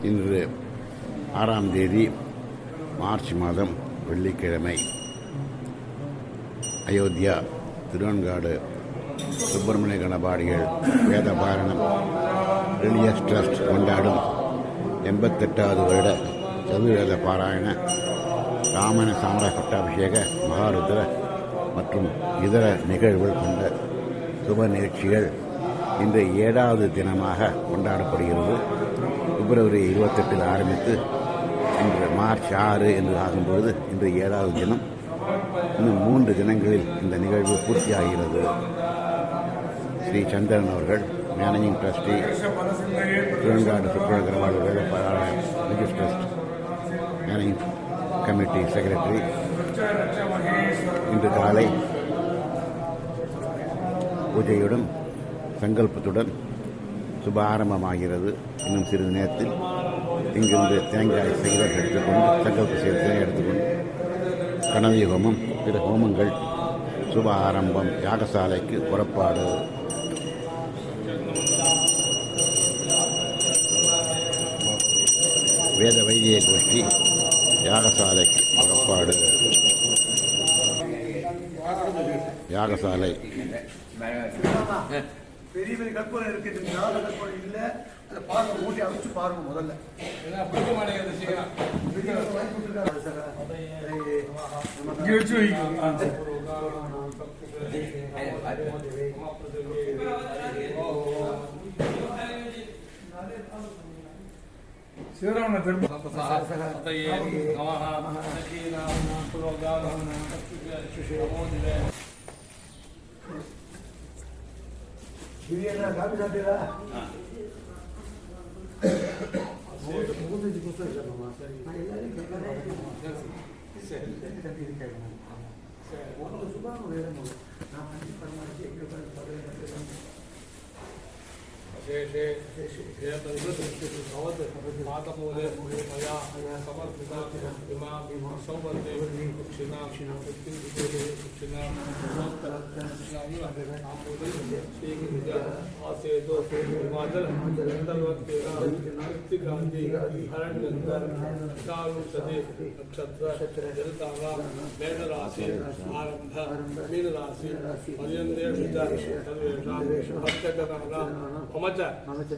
இன்று 6ஆம் தேதி மார்ச் மாதம் வெள்ளிக்கிழமை அயோத்தியா திருவெண்காடு சுப்பிரமணிய கணபாடிகள் வேத பாரணம் ரிலிஜியஸ் ட்ரஸ்ட் கொண்டாடும் 88வது வருட சதுர்வேத பாராயண ராமன சாமர பட்டாபிஷேக மகாருத்ர மற்றும் இதர நிகழ்வுகள் கொண்ட சுப நிகழ்ச்சிகள் இன்று 7வது தினமாக கொண்டாடப்படுகிறது. பிப்ரவரி 28 ஆரம்பித்து இன்று மார்ச் 6 என்று ஆகும்போது இன்று 7வது தினம். இன்னும் 3 தினங்களில் இந்த நிகழ்வு பூர்த்தியாகிறது. ஸ்ரீ சந்திரன் அவர்கள் managing trustee Thiruvenkadu Subramania Ganapadi Veda Parayana religious trust managing committee secretary இன்று காலை பூஜையுடன் சங்கல்பத்துடன் சுப ஆரம்பமாகிறது. இன்னும் சிறிது நேரத்தில் இங்கிருந்து தேங்காய் சிகரெட் எடுத்துக்கொண்டு சங்கல்ப சேர்த்து எடுத்துக்கொண்டு கணவி ஹோமம் பிற ஹோமங்கள் சுப ஆரம்பம். யாகசாலைக்கு புறப்பாடு. வேத வைத்திய கோஷ்டி யாகசாலைக்கு புறப்பாடு. யாகசாலை பெரிய பெரிய கற்பனை இருக்குது. கற்பனை இல்லை. அதை பாருங்க, ஊட்டி அமைச்சு பாருங்க. முதல்ல சிவராம பிரியாணி காப்பி சாப்பிட்டீங்களா?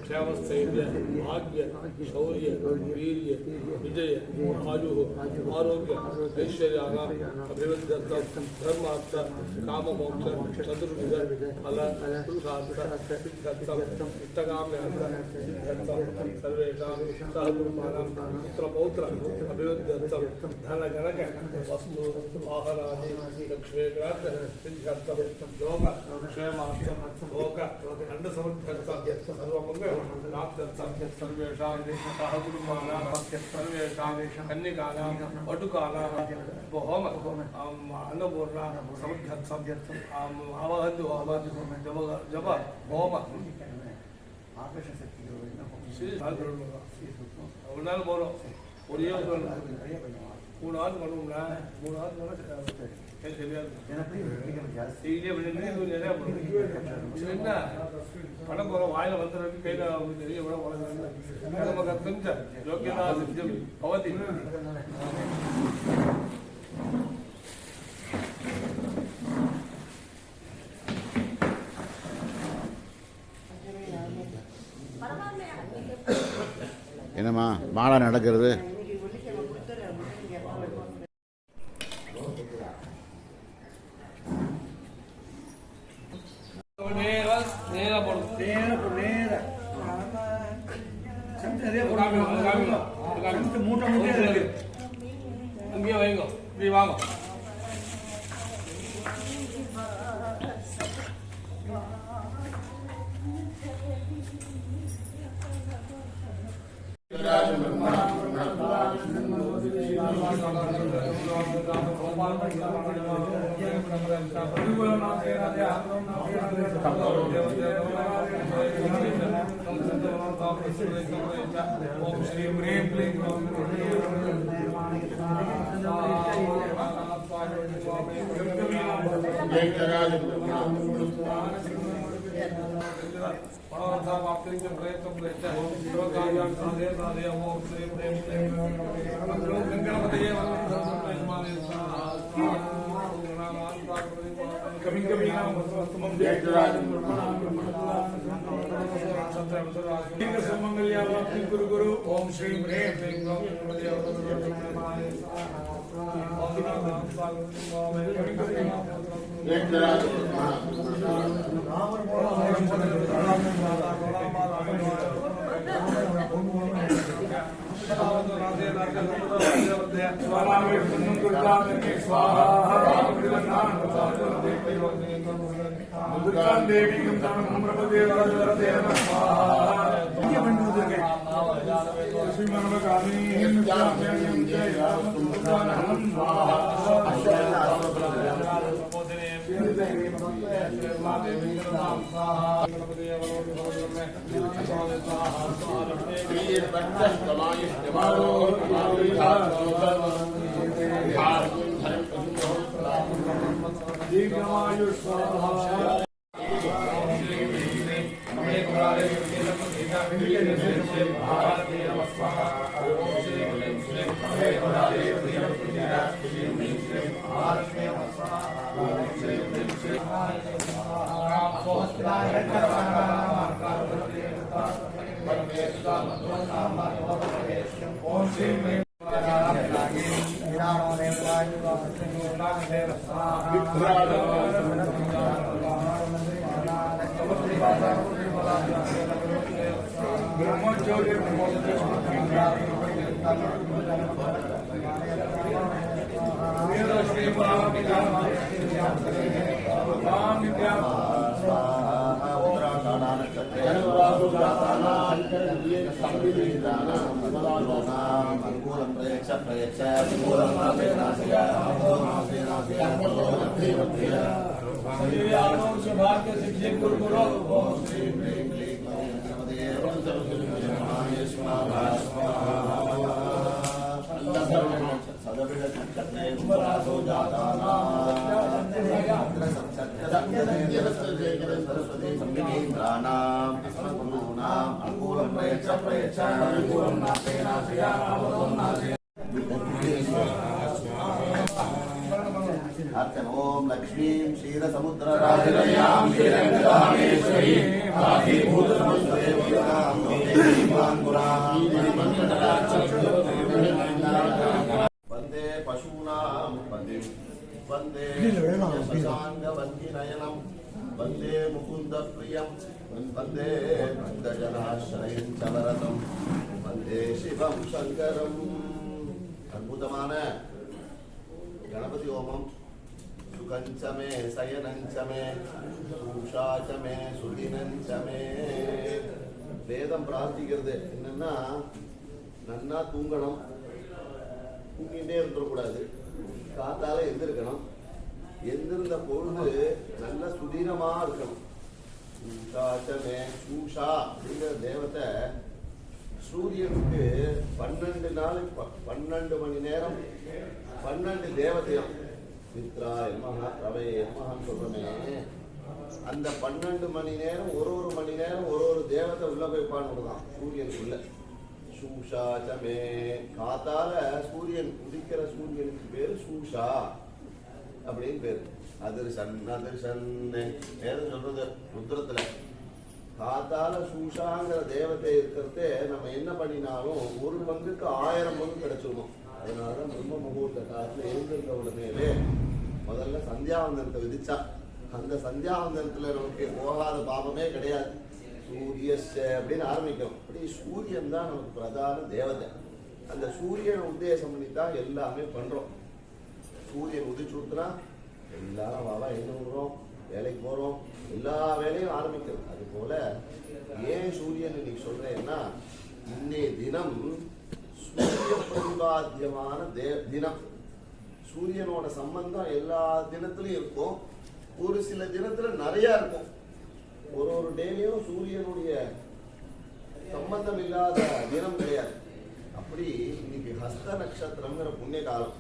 ಕ್ಷೇಮಸ್ಥೈರ್ಯ ಭಾಗ್ಯ ಶೌರ್ಯ ವೀರ್ಯ ವಿಜಯ ಆಯು ಆರೋಗ್ಯ ಐಶ್ವರ್ಯಾಗ ಅಭಿವೃದ್ಧಿ ಧರ್ಮಾರ್ಥ ಕಾಮಮೋಕ್ಷ ಚತುರ್ವಿಧ ಫಲ ಪುರುಷಾರ್ಥ ಸಿದ್ಧರ್ಥಂ ಇಷ್ಟಕಾಮ್ಯಾರ್ಥ ಸಿದ್ಧರ್ಥಂ ಸರ್ವೇಷಾಂ ಸಹಗುರುಮಾನಾಂ ಪುತ್ರಪೌತ್ರ ಅಭಿವೃದ್ಧರ್ಥಂ ಧನಗಣಕ ವಸ್ತು ಆಹಾರಾದಿ ಲಕ್ಷ್ಮೀಗ್ರಾಂತ ಸಿದ್ಧರ್ಥಂ ಯೋಗ ಕ್ಷೇಮಾರ್ಥಂ ಭೋಗ ಅಂಡ ಸಮರ್ಥರ್ಥಂ ಸರ್ವಮಂಗಳ ಪ್ರಾಪ್ತ್ಯರ್ಥಂ ಸರ್ವೇಷಾಂ ಸಹಗುರುಮಾನಾಂ ಸರ್ವೇಷಾಂ ಕನ್ನಿಕಾನಾಂ ವಟುಕಾನಾಂ ಹೋಮ ಅನ್ನಪೂರ್ಣ ಸಮರ್ಥರ್ಥಂ ಅವಹಂದು ಜಪ ಹೋಮ ஆகாஷ சக்திகள் ஒரு நாள் போகிறோம். ஒரு 3 நாள் பண்ணுவோம்னா 3 நாள் போனால் தெரியாது. டெய்லியே நிறையா பண்ணுவோம். என்ன பண்ண போகிறோம், வாயில் வந்துடுறது கையில் நிறைய விட போகிறது. நமக்கு தெரிஞ்ச யோக்கியதா சித்தம் பவதி. என்னம்மா மாலை நடக்கிறது? அங்கேயே வைங்க, இப்படி வாங்க. गुरु गुरु ओम श्री ओम लक्ष्मी क्षीर समुद्र राजरयाम क्षीरंगरामेश्वरी भूत वंदे पशूनां पतिं वंदे शशांगवल्ली नयनं वंदे मुकुंद प्रियं वंदे भक्तजनाश्रयं च वरदं वंदे शिवं शंकरं अद्भुतமான गणपति होमம் सुकंचमे सयनंचमे उषाचमे सुदिनंचमे வேதம் பிரார்த்திக்கிறது என்னன்னா நன்னா தூங்கணும், தூங்கிட்டே இருந்துடக்கூடாது, காத்தால எந்திருக்கணும், எந்திருந்த பொழுது நல்ல சுதீனமா இருக்கணும். உஷாச்சமே சூஷா அப்படிங்கிற தேவத்தை சூரியனுக்கு 12 நாளைக்கு 12 மணி நேரம் 12 தேவதையும் மித்ரா எமஹா ரவே எமஹான்னு சொல்றமே, அந்த 12 மணி நேரம் ஒரு மணி நேரம் ஒரு தேவத்தை உள்ள போய்ப்பான்னு தான் சூரியனுக்குள்ள. சூஷாச்சமே காத்தால சூரியன் உதிக்கிற சூரியனுக்கு பேரு சூஷா அப்படின்னு பேரு. அதிர்ஷன் வேதம் சொல்றது ருத்ரத்துல காத்தால சூஷாங்கிற தேவத்தை இருக்கிறதே நம்ம என்ன பண்ணினாலும் 1 பங்குக்கு 1000 பங்கு கிடைச்சிடணும். அதனாலதான் பிரம்ம முகூர்த்த காலத்துல எழுந்திருந்த உடனேவே முதல்ல சந்தியாவந்தனத்தை விதிச்சா. அந்த சந்தியாவந்தனத்துல நமக்கு போகாத பாவமே கிடையாது. சூரிய அப்படின்னு ஆரம்பிக்கும். அப்படி சூரியன் தான் நமக்கு பிரதான தேவதை. அந்த சூரியனை உத்தேசம் பண்ணித்தான் எல்லாமே பண்றோம். சூரியன் உதிச்சுடுத்துனா எல்லாரும் வாவா எழுந்துறோம், வேலைக்கு போறோம், எல்லா வேலையும் ஆரம்பிக்கிறது. அது போல ஏன் சூரியன் இன்னைக்கு சொல்றேன்னா, இன்னைய தினம் சூரிய பிரதிபாத்தியமான தினம். சூரியனோட சம்பந்தம் எல்லா தினத்திலையும் இருக்கும். ஒரு சில தினத்துல நிறைய இருக்கும். ஒரு டேலையும் சூரியனுடைய சம்பந்தம் இல்லாத தினம் கிடையாது. அப்படி இன்னைக்கு ஹஸ்த நட்சத்திரம்ங்கிற புண்ணிய காலம்.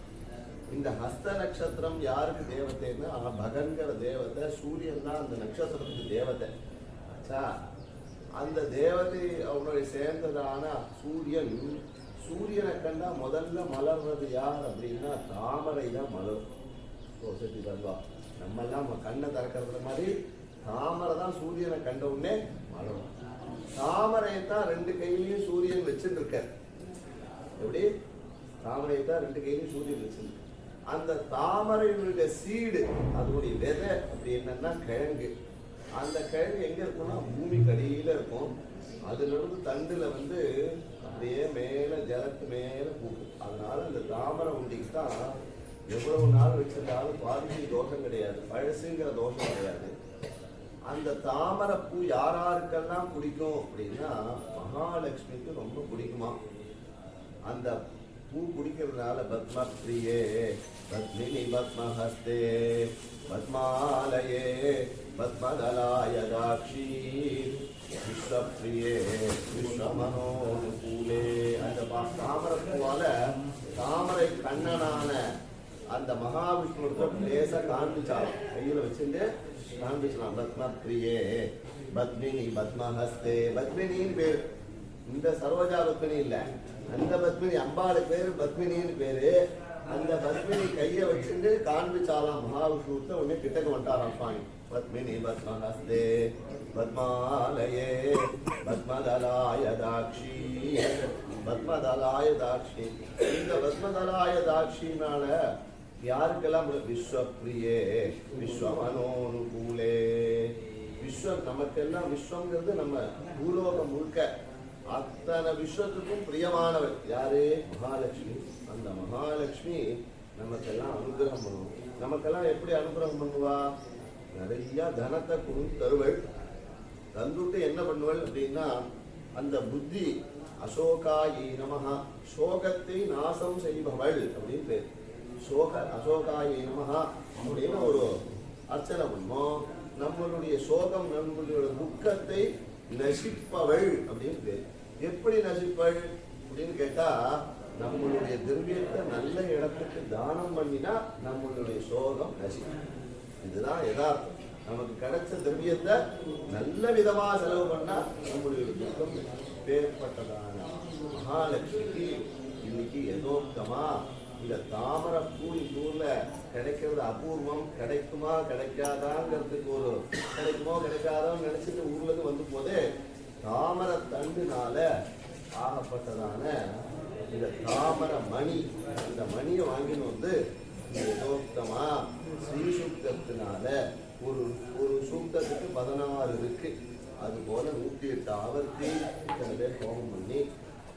இந்த ஹஸ்த நட்சத்திரம் யாருக்கு தேவதைன்னா, பகன்கிற தேவதை சூரியன் தான் அந்த நட்சத்திரத்துக்கு தேவதை. ஆச்சா, அந்த தேவதை அவனுடைய சேர்ந்ததான சூரியன், சூரியனை கண்டா முதல்ல மலர்றது யார் அப்படின்னா தாமரை தான் மலரும். சக்தி தர்வா நம்மெல்லாம் கண்ணை திறக்கிறது மாதிரி தாமரை தான் சூரியனை கண்ட உடனே மலரும். தாமரையை தான் 2 கையிலையும் சூரியன் வச்சுட்டு இருக்க. எப்படி? தாமரையை தான் 2 கையிலையும் சூரியன் வச்சிருக்கு. அந்த தாமரையுடைய சீடு, அதனுடைய விதை அப்படி என்னன்னா கிழங்கு. அந்த கிழங்கு எங்க இருக்கும்னா பூமிக்கு அடியில இருக்கும். அதுல இருந்து தண்டுல வந்து அப்படியே மேல ஜலத்து மேல பூக்கும். அதனால அந்த தாமரை உண்டிக்கு தான் எவ்வளவு நாள் வச்சிருந்தாலும் பாதிப்பு தோஷம் கிடையாது, பழசுங்கிற தோஷம் கிடையாது. அந்த தாமரை பூ யாராருக்கெல்லாம் பிடிக்கும் அப்படின்னா மகாலட்சுமிக்கு ரொம்ப பிடிக்குமா. அந்த பூ பிடிக்கிறதுனால பத்மப்ரியே பத்மினி பத்மஹஸ்தே பத்மாலயே பத்மதலாயதாட்சி விஸ்வப்ரியே விஸ்வமனோனுகூலே. அந்த தாமரை பூவால தாமரை கண்ணனான அந்த மகாவிஷ்ணுவுக்கு லேச காண்பிச்சாலும் கையில வச்சுட்டு காண்பிச்சலாம். பத்மப்ரியே பத்மினி பத்மஹஸ்தே. பத்மினின்னு பேரு, இந்த சரோஜா பத்மினி இல்ல, அந்த பத்மினி அம்பாளுக்கு பேரு பத்மினின்னு பேரு. அந்த பத்மினி கையை வச்சுட்டு காண்பிச்சாலாம் மகாவிஷ்ணுத்த. உடனே கிட்டக்கு வந்துட்டாராம் சுவாமி. பத்மினி பத்மஹஸ்தே பத்மாலயே பத்மதலாயதாட்சி பத்மதலாயதாட்சி. இந்த பத்மதலாயதாட்சினால யாருக்கெல்லாம் விஸ்வப்ரியே விஸ்வமனோனுகூலே. விஸ்வம் நமக்கெல்லாம், விஸ்வங்கிறது நம்ம பூலோகம் முழுக்க அத்தனை விஸ்வத்துக்கும் பிரியமானவர் யாரு? மகாலட்சுமி. அந்த மகாலட்சுமி நமக்கெல்லாம் அனுகிரகம் பண்ணுவோம். நமக்கெல்லாம் எப்படி அனுகிரகம் பண்ணுவா? நிறைய தனத்தை தருவள். தந்துட்டு என்ன பண்ணுவள் அப்படின்னா அந்த புத்தி அசோகாயி நமஹா, சோகத்தை நாசம் செய்பவள் அப்படின்னு பேர். அசோகாயி நமஹா அப்படின்னு ஒரு அர்ச்சனை பண்ணுவோம். நம்மளுடைய சோகம், நம்மளுடைய துக்கத்தை நசிப்பவள் அப்படின்னு பேர். எப்படி நசிப்பள் அப்படின்னு கேட்டா நம்மளுடைய திரவியத்தை நல்ல இடத்துக்கு தானம் பண்ணினா நம்மளுடைய சோகம் நசிக்கும். இதுதான் யதார்த்தம். நமக்கு கிடைச்ச திரவியத்தை நல்ல விதமா செலவு பண்ணா நம்முடைய துக்கம் பேர்பட்டதான மகாலட்சுமிக்கு இன்னைக்கு யதோக்தமா இந்த தாமரை பூ இந்த ஊர்ல கிடைக்கிறது அபூர்வம். கிடைக்குமா கிடைக்காதாங்கிறதுக்கு ஒரு கிடைக்குமோ கிடைக்காதோன்னு நினைச்சிட்டு ஊர்ல இருந்து வந்து போதே தாமரை தண்டுனால ஆகப்பட்டதான இந்த தாமரை மணி, இந்த மணியை வாங்கின்னு வந்து யதோக்தமா ஸ்ரீசுக்தத்தினால ஒரு ஒரு சூக்தத்துக்கு 16 இருக்கு. அது போல 108 ஆவர்த்தி இத்தனை பேர் ஹோமம் பண்ணி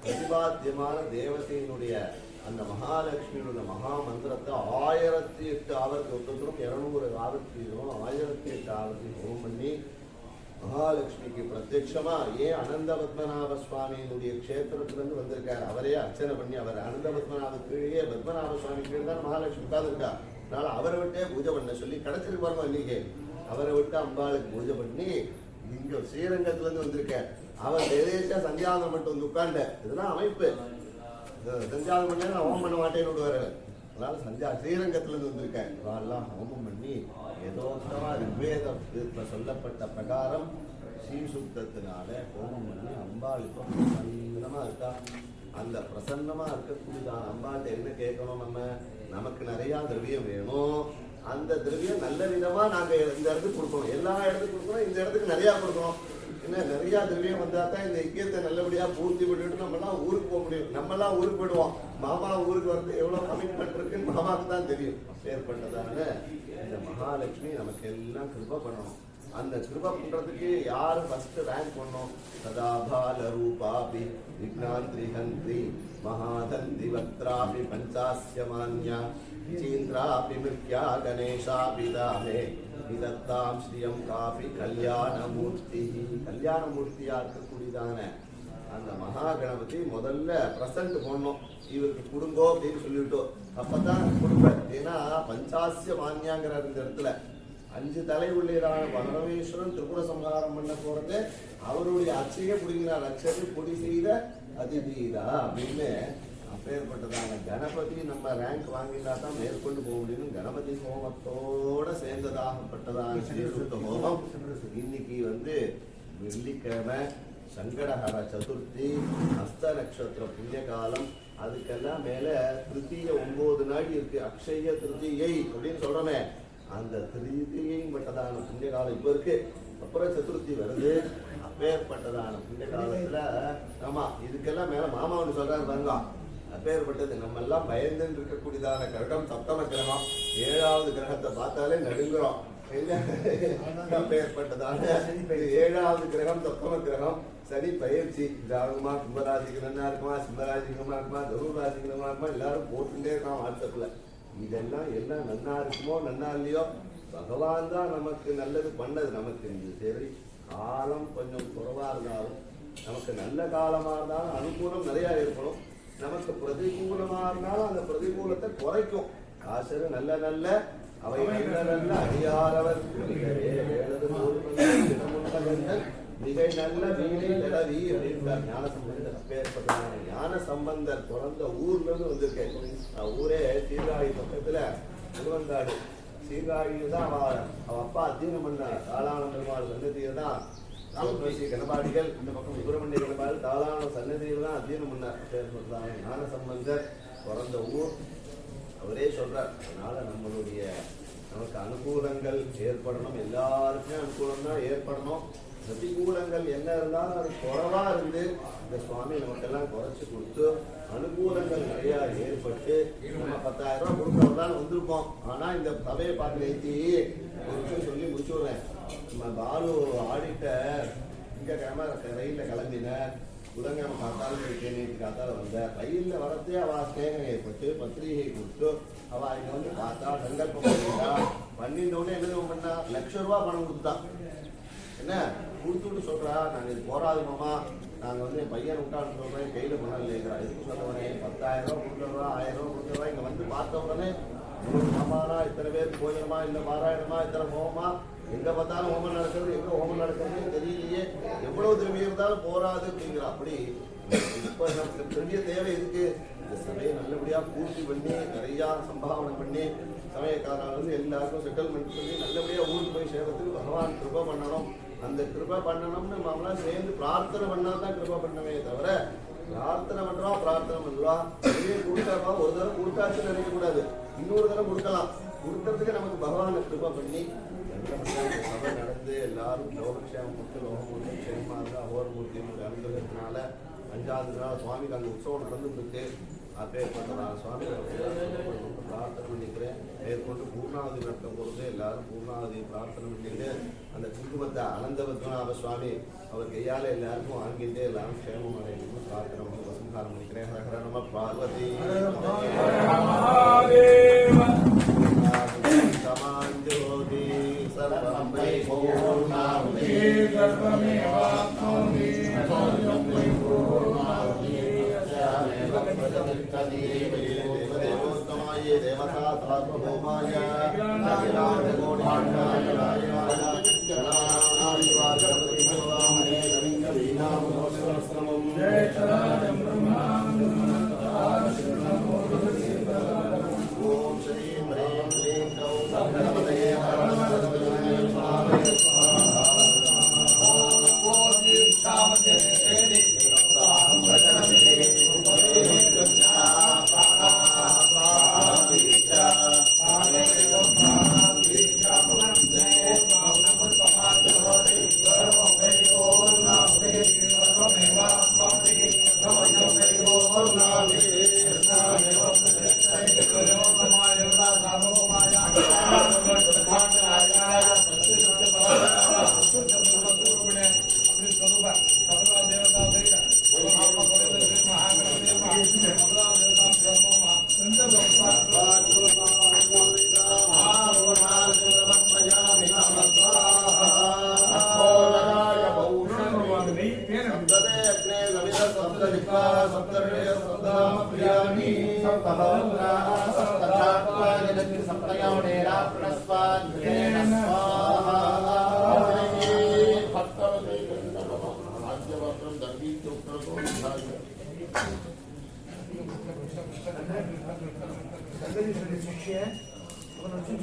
பிரதிபாத்தியமான தேவதையினுடைய அந்த மகாலட்சுமியோட மகா மந்திரத்தை 1008 ஆவர்த்தி, ஒருத்தரும் 200 ஆவர்த்தி, 1008 ஆவர்த்தி ஹோமம் பண்ணி மகாலட்சுமிக்கு பிரத்யட்சமா ஏன் அனந்த பத்மநாப சுவாமியினுடைய க்ஷேத்திரத்திலிருந்து வந்திருக்காரு. அவரே அர்ச்சனை பண்ணி, அவர் அனந்த பத்மநாப கீழே பத்மநாப சுவாமி கீழே தான் மகாலட்சுமி உட்கார்ந்துருக்கா. அதனால அவரை விட்டே பூஜை பண்ண சொல்லி கிடைச்சிருக்கு பாருங்க. இன்னைக்கு அவரை விட்டு அம்பாளுக்கு பூஜை பண்ணி இங்க ஸ்ரீரங்கத்துல இருந்து வந்திருக்கார். அவர் எதேச்சா சந்தியாவனம் மட்டும் வந்து உட்கார்ந்த. இதெல்லாம் அமைப்பு. சந்தியாவனம் பண்ணி நான் ஹோமம் பண்ண மாட்டேன்னு விடுவாரு. அதனால ஸ்ரீரங்கத்துல இருந்து வந்திருக்காரு. எல்லாம் ஹோமம் பண்ணி யதோக்தமா ரிக்வேதத்துல சொல்லப்பட்ட பிரகாரம் ஸ்ரீசுக்தத்தினால ஹோமம் பண்ணி அம்பாள் இப்போ பிரசன்னமா இருக்கா. அந்த பிரசன்னமா இருக்கக்கூடியதான் அம்பாள்கிட்ட என்ன கேட்கணும்? நமக்கு நிறைய திரவியம் வேணும். அந்த திரவியம் நல்ல விதமா நாங்க இந்த இடத்துக்கு கொடுக்கணும். எல்லா இடத்துக்கு கொடுக்கணும், இந்த இடத்துக்கு நிறைய கொடுக்கணும். என்ன நிறைய திரவியம் வந்தா தான் இந்த ஐக்கியத்தை நல்லபடியா பூர்த்தி பண்ணிட்டு நம்மலாம் ஊருக்கு போக முடியும். நம்மலாம் ஊருக்கு போயிடுவோம். மாமா ஊருக்கு வந்து எவ்வளவு கமிட்மெண்ட் இருக்குன்னு மாமாவுக்கு தான் தெரியும். ஏற்பட்டதான இந்த மகாலட்சுமி நமக்கு எல்லாம் கிருபை பண்ணணும். அந்த கிருபை பண்றதுக்கு யாரு ஃபர்ஸ்ட் ரேங்க் பண்ணோம்? சதாபால ரூபாபி விக்னாந்திரி ஹந்திரி மகாதந்தி வக்த்ராபி பஞ்சாஸ்யமான்யா சீந்திராபி மிருத்யா கணேசாபி தாமே விதத்தாம் ஸ்ரீயம் காபி கல்யாணமூர்த்தி. கல்யாணமூர்த்தியா இருக்கக்கூடியதான அந்த மகா கணபதி முதல்ல பிரசன்ட் பண்ணோம். இவருக்கு கொடுங்கோ அப்படின்னு சொல்லிட்டோம். அப்பதான் கொடுப்பேன். ஏன்னா பஞ்சாசிய மான்யாங்கிறார் இந்த இடத்துல. 5 தலை உள்ளீரான பரமேஸ்வரன் திரிபுர சம்ஹாரம் பண்ண போறது அவருடைய அச்சையே பிடிக்கிறார். அச்சத்தை பொடி செய்த அதிதீதா அப்படின்னு அப்பேற்பட்டதான கணபதி நம்ம ரேங்க் வாங்கினா தான் மேற்கொண்டு போக முடியும். கணபதி ஹோமத்தோட சேர்ந்ததாகப்பட்டதான ஸ்ரீசுத்த ஹோமம் இன்னைக்கு வந்து வெள்ளிக்கிழமை சங்கடஹர சதுர்த்தி ஹஸ்த நட்சத்திர புண்ணிய காலம் அதுக்கெல்லாம் மேல திருத்தீய 9 நாள் இருக்கு. அக்ஷய திருத்தியை அப்படின்னு சொல்றோமே, அந்த திருத்தியையும் பட்டதான புண்ணிய காலம் இப்ப இருக்கு. அப்புறம் சதுர்த்தி வருது. அப்பேற்பட்டதான புண்ணிய காலத்துல ஆமா இதுக்கெல்லாம் மேல மாமா ஒன்று சொல்றாரு பாருங்க. அப்பேற்பட்டது நம்ம எல்லாம் பயந்துன்னு இருக்கக்கூடியதான கிரகம் சப்தம கிரகம். 7வது கிரகத்தை பார்த்தாலே நடுங்குறோம். அப்பேற்பட்டதான 7வது கிரகம் சப்தம கிரகம் சனி பயிற்சி. ஜாதகமா கும்பராசிக்கு நல்லா இருக்குமா, சிம்மராசிக்கு நல்லா இருக்குமா, தனுராசிக்கு நல்லா இருக்குமா, எல்லாரும் போட்டுட்டே இருக்கான் வாட்ஸ்அப்ல. இதெல்லாம் எல்லாம் நன்னா இருக்குமோ நன்னா இல்லையோ, பகவான் தான் நமக்கு நல்லது பண்ணது. நமக்கு இந்த சரி காலம் கொஞ்சம் குறைவா இருந்தாலும், நமக்கு நல்ல காலமா இருந்தாலும் அனுகூலம் நிறைய இருக்கணும். நமக்கு பிரதிகூலமா இருந்தாலும் அந்த பிரதிகூலத்தை குறைக்கும். ஆசரு நல்ல நல்ல அவை நல்ல நல்ல அடியாரவர் மிகை நல்ல வீணை நிலவி அப்படின்றார் ஞான சம்பந்தர். அப்பேற்பட்டதான ஞான சம்பந்தர் பிறந்த ஊர்ல இருந்து வந்திருக்கேன். ஊரே சீர்காழி பக்கத்துல திருவந்தாடு. சீர்காழியில தான் அவ அப்பா அத்தியனம் பண்ண தாளான பெருமாள் சன்னதியில தான் கணபாடிகள், இந்த பக்கம் சுப்பிரமணிய கணபாடி தாளான சன்னதியில தான் அத்தியனம் பண்ண ஞான சம்பந்தர் பிறந்த ஊர். அவரே சொல்றார். அதனால நமக்கு அனுகூலங்கள் ஏற்படணும். எல்லாருக்குமே அனுகூலம் தான் ஏற்படணும். பிரதிகூலங்கள் என்ன இருந்தாலும் அது குறைவா இருந்து இந்த சுவாமி நமக்கெல்லாம் குறைச்சு கொடுத்து அனுகூலங்கள் நிறைய ஏற்பட்டு நம்ம 10,000 ரூபாய் கொடுக்கறதான் வந்திருப்போம். ஆனா இந்த சபையை பார்த்து ஏற்றி ஒரு விஷயம் சொல்லி முடிச்சுடுறேன். நம்ம பாலு ஆடிட்ட திங்கக்கிழமை ரயில்ல கிளம்பின, புதன்கிழமை காத்தாலும் நேற்று காத்தாலும் வந்த ரயில்ல வரத்தே அவ ஸ்நேகம் ஏற்பட்டு பத்திரிகை கொடுத்து அவ இங்க வந்து பார்த்தா சங்கல்பம் பண்ணிட்டோடனே என்ன பண்ணா, ₹1,00,000 பணம் கொடுத்தா. என்ன கொடுத்துட்டு சொல்றா, நாங்க இது போராது மாமா, நாங்க வந்து என் பையன் விட்டான்னு சொல்றேன், கையில பணம் இல்லைங்கிறா. இதுக்கு சொல்ல உடனே 10,000 ரூபாய் கொடுத்துருவா, 1000 ரூபாய் கொடுத்துருவா. இங்க வந்து பார்த்த உடனே மாமாரா இத்தனை பேர் போயிடமா, இல்ல பாராயணமா, இத்தனை ஹோமமா, எங்க பார்த்தாலும் ஹோமம் நடக்கிறது, எங்க ஹோமம் நடக்கிறது தெரியலையே, எவ்வளவு திரும்பி இருந்தாலும் போராது அப்படிங்கிற. அப்படி இப்ப நமக்கு பெரிய தேவை இருக்கு. இந்த சபையை நல்லபடியா பூர்த்தி பண்ணி நிறைய சம்பாவனை பண்ணி சமயக்காரால வந்து எல்லாருக்கும் செட்டில்மெண்ட் பண்ணி நல்லபடியா ஊருக்கு போய் சேர்றதுக்கு பகவான் கிருபை பண்ணணும். அந்த கிருபை பண்ணணும்னு நம்மளாம் சேர்ந்து பிரார்த்தனை பண்ணாதான் கிருபை பண்ணவே தவிர, பிரார்த்தனை பண்றோம் பிரார்த்தனை பண்றோம் கொடுத்தா ஒரு தடவை கொடுத்தாச்சுன்னு நினைக்க கூடாது. இன்னொரு தடவை கொடுக்கலாம். கொடுக்கறதுக்கு நமக்கு பகவானை கிருபை பண்ணி சபை நடந்து எல்லாரும் லோகக்ஷேமம் கொடுத்து லோகமூர்த்தி க்ஷேமா இருந்தா அகோரமூர்த்தியினுடைய அனுகிரகத்தினால 5வது நாள் சுவாமிக்கு அங்கே உற்சவம் நடந்துருக்கு. அப்பேற்பட்டதான சுவாமி பிரார்த்தனை பண்ணிக்கிறேன். மேற்கொண்டு பூர்ணாவதி விரதம் கொடுத்து எல்லாரும் பூர்ணாவதி பிரார்த்தனை பண்ணிட்டு அந்த குங்குமத்தை அனந்த பத்மநாப சுவாமி அவர் கையால் எல்லாருக்கும் வாங்கிட்டு எல்லாரும் க்ஷேமம் அடையணும்னு பிரார்த்தனை பண்ணி வசந்தாரம் பண்ணிக்கிறேன். ஹர நம பார்வதி சமாஞ்சோதி சர்வம் வை பூர்ணாவதி தேவோத்தமாய தேவதா சார்வபௌமாய ஓம் ஸ்ரீ ஹ்ரீம் க்ளீம் கௌ கணபதயே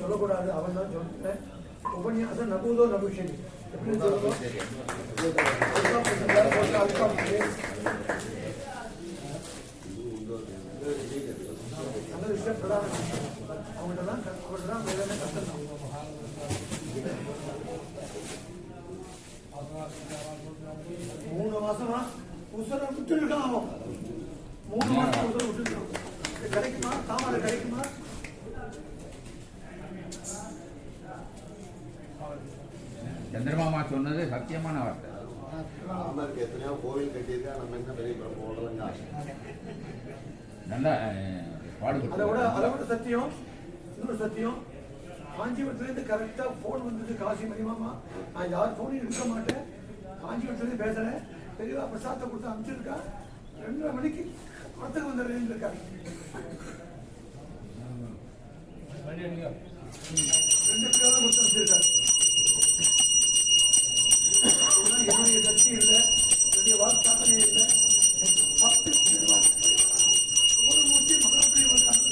சொல்லக்கூடாது. அவன் தான் சொல்றேன். உபன்யாசம் நபூதோ நபுஷன் எப்படி நல்ல விஷயம் அவங்கள்ட்ட தான் வேலை கஷ்டம். 3 மாசமா உசுர விட்டுருக்கான் அவன். 3 மாசம் உசுர விட்டுருக்கான். கிடைக்குமா? தாமரை கிடைக்குமா? சந்திரமாமா சொன்னது சத்தியமான வார்த்தை. ராமருக்கு எத்தனையோ கோவில் கட்டியிருக்கா, நம்ம என்ன பெரிய போடுறதுங்க. நல்லா அதை விட சத்தியம், இன்னொரு சத்தியம், காஞ்சிபுரத்துலேருந்து கரெக்டாக ஃபோன் வந்தது காசி மணிமாமா. நான் யார் ஃபோனையும் எடுக்க மாட்டேன், காஞ்சிபுரத்துலேருந்து பேசுகிறேன். பெரியவா பிரசாதத்தை கொடுத்து அனுப்பிச்சிருக்கா. 2:30 மணிக்கு படத்துக்கு வந்துடுறேன்னு இருக்காரு. 2 பேரும் கொடுத்து அனுப்பிச்சிருக்காரு. என்னுடைய சக்தி இல்லை, என்னுடைய வாக்குத்தாக்கலே இல்லை. 10 ஒரு மூர்த்தி மகாபிரிய வந்தாங்க.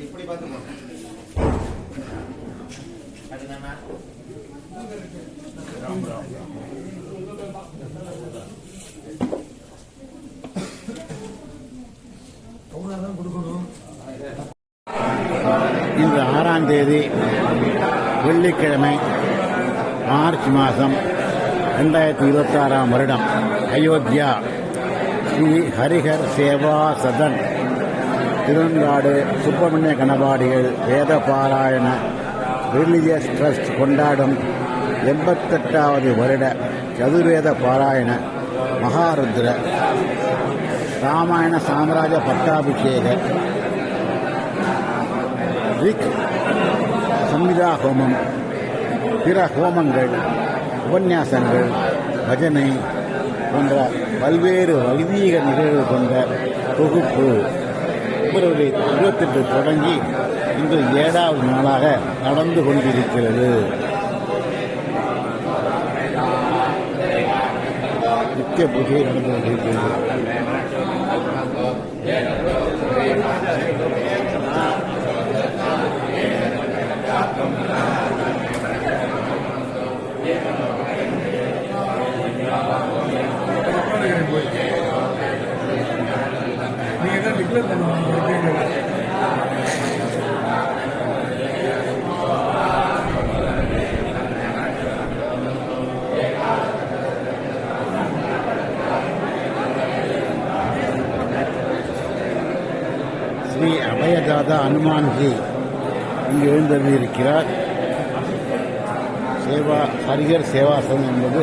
இப்படி பார்த்து இன்று 6ஆம் தேதி வெள்ளிக்கிழமை மார்ச் மாதம் 2026 வருடம் அயோத்தியா ஸ்ரீ ஹரிஹர் சேவா சதன் திருவெண்காடு சுப்பிரமணிய கணபாடிகள் வேத பாராயண ரிலிஜியஸ் ட்ரஸ்ட் கொண்டாடும் 88வது வருட சதுர்வேத பாராயண மகாருத்ர ராமாயண சாம்ராஜ்ய பட்டாபிஷேக ரிக் சம்ஹிதா ஹோமம், பிற ஹோமங்கள், உபன்யாசங்கள், பஜனை போன்ற பல்வேறு வைதீக நிகழ்வு கொண்ட தொகுப்பு பிப்ரவரி 28 தொடங்கி இன்று 7வது நாளாக நடந்து கொண்டிருக்கிறது. நித்திய பூஜை நடந்து கொண்டிருக்கிறது. ஸ்ரீ அபயதாதா ஹனுமான்ஜி இங்கு எழுந்தருளியிருக்கிறார். ஹரிகர் சேவாசனம் என்பது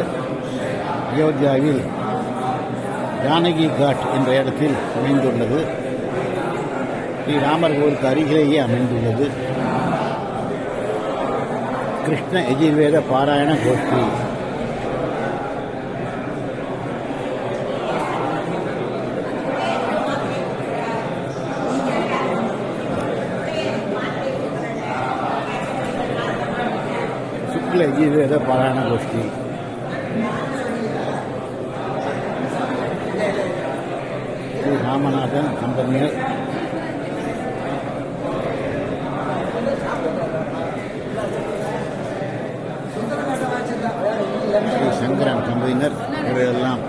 அயோத்தியாவில் ஜானகி காட் என்ற இடத்தில் அமைந்துள்ளது. ஸ்ரீராமர் கோவிலுக்கு அருகிலேயே அமைந்துள்ளது. கிருஷ்ண யஜுர்வேத பாராயண கோஷ்டி. சுக்ல யஜுர்வேத பாராயண கோஷ்டி. ஸ்ரீ ராமநாதன் கம்பெனியர் ஸ்ரீ சங்கரன் கம்பெனினர் இவரெல்லாம்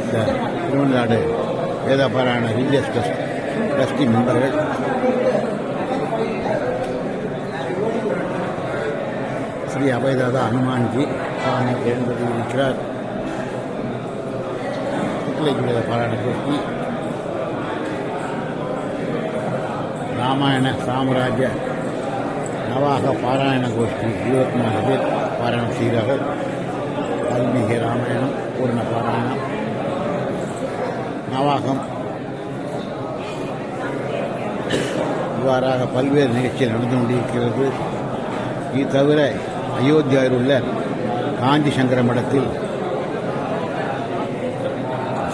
இந்த திருவண்ணாடு வேதபாராயண ரிலீஜியஸ் ட்ரஸ்டி மெம்பர்கள். ஸ்ரீ அபயதாதா ஹனுமான்ஜி சுவாமி எழுந்திருக்கிறார். வேத பாராயண கோஷ்டி. ராமாயண சாம்ராஜ்ய நவாக பாராயண கோஷ்டி 24 பேர் பாராயணம் செய்கிறார்கள். வால்மீகி ராமாயணம் பூர்ண பாராயணம், நவாகம் இவ்வாறாக பல்வேறு நிகழ்ச்சிகள் நடந்து கொண்டிருக்கிறது. இது தவிர அயோத்தியாவில் உள்ள காஞ்சி சங்கர மடத்தில்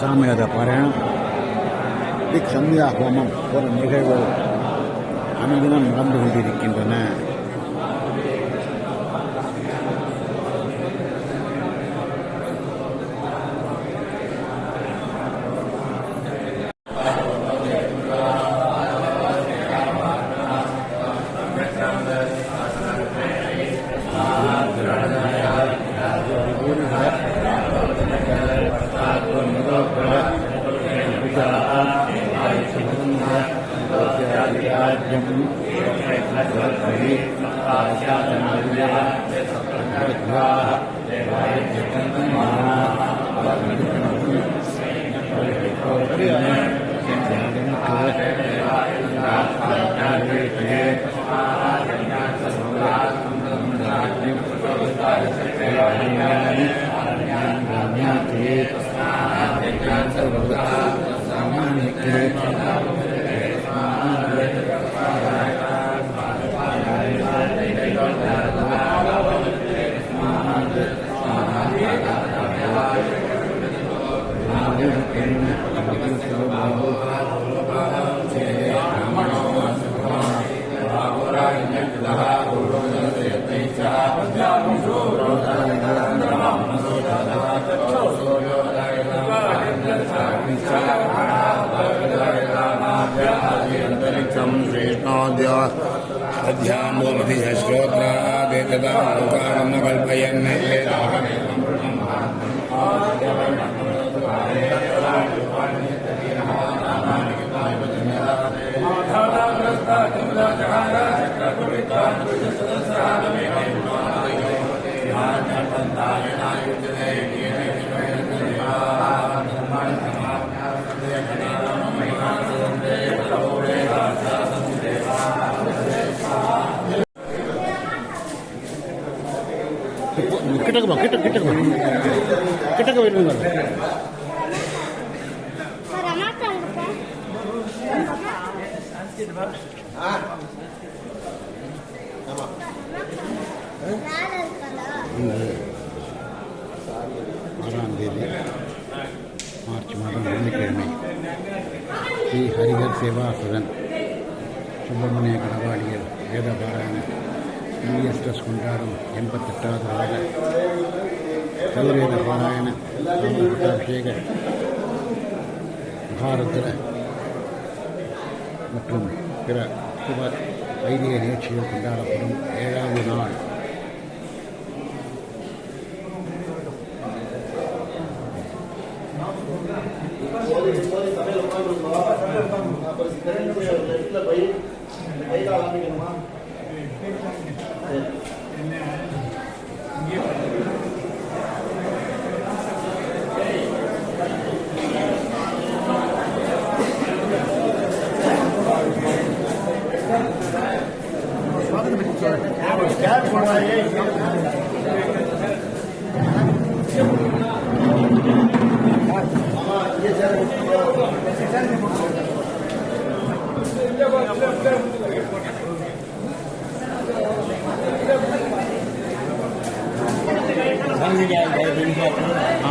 சாமியாத பாராயணம், திக் சந்தியா ஹோமம் போன்ற நிகழ்வுகள் அனுதினம் நடந்து கொண்டிருக்கின்றன. கிட்டக்க வருவீங்க. ஆறாம் தேதி மார்ச் மாதம் வெள்ளிக்கிழமை ஸ்ரீ ஹரிஹர் சேவாசுரன் சுப்பிரமணிய கணவாடியர் வேதபாராயண ரிலீஜியஸ் ட்ரஸ்ட் கொண்டாடும் 88வது கல்வேத பாராயண அபிஷேக மகாருத்ர மற்றும் பிற சுப வைதிக நிகழ்ச்சிகள் கொண்டாடப்படும் 7வது நாள்.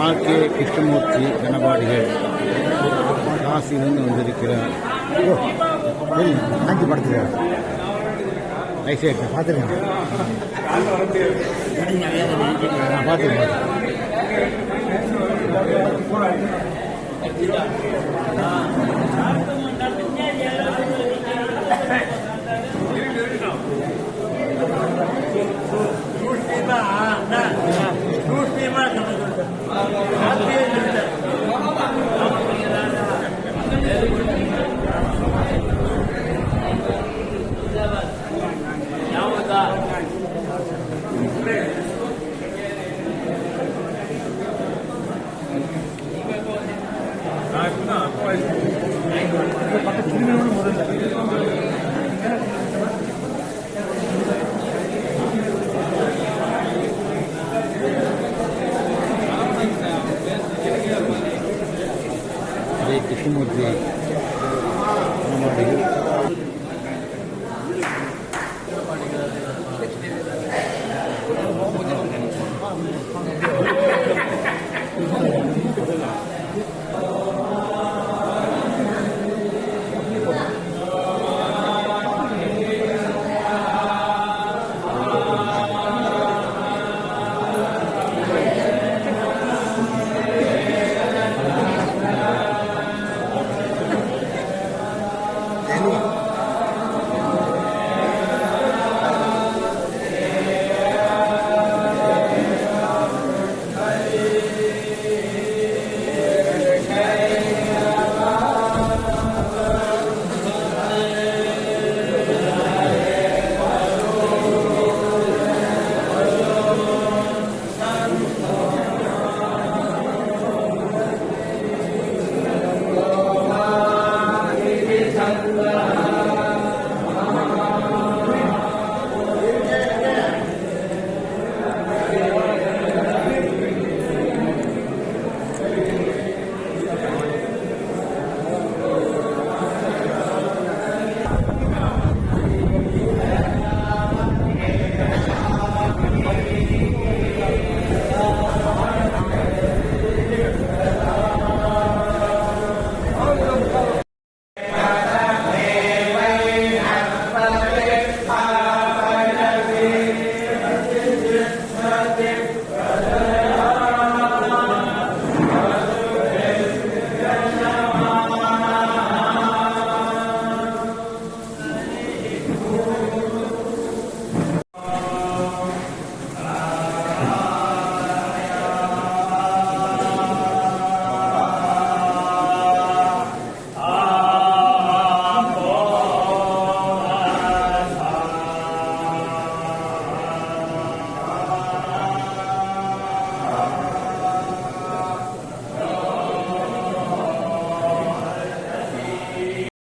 ஆர்கே கிருஷ்ணமூர்த்தி கணபாடிகள் காசிலிருந்து வந்திருக்கிறார். காஞ்சி படத்துக்கு ஐசேட் பார்த்துருக்கேன். பார்த்துருக்கேன். கிருஷ்ணமூர்த்தி